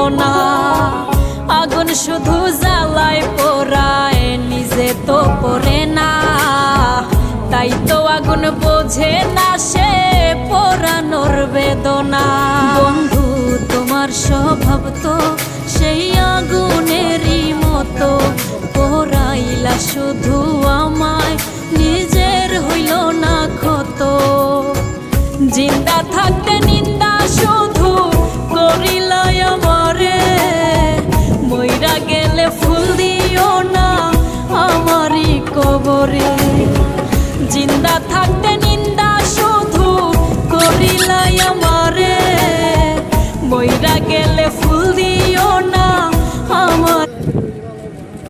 বেদনা। আগুন শুধু জ্বালায় পোড়ায়, নিজে তো পড়ে না। তাই তো আগুন বোঝে না সে পোড়ানোর বেদনা। বন্ধু তোমার স্বভাব তো সেই আগুনেরই মতো, পোড়াইলা শুধু আমায়, নিজের হইল না ক্ষত। জিন্দা থাকতে নিন্দা শুধু করিলাই আমারে, মইরা গেলে ফুল দিও না আমারই কবরে। জিন্দা থাকতে নিন্দা শুধু করিলাই আমারে, মইরা গেলে ফুল দিও না আমার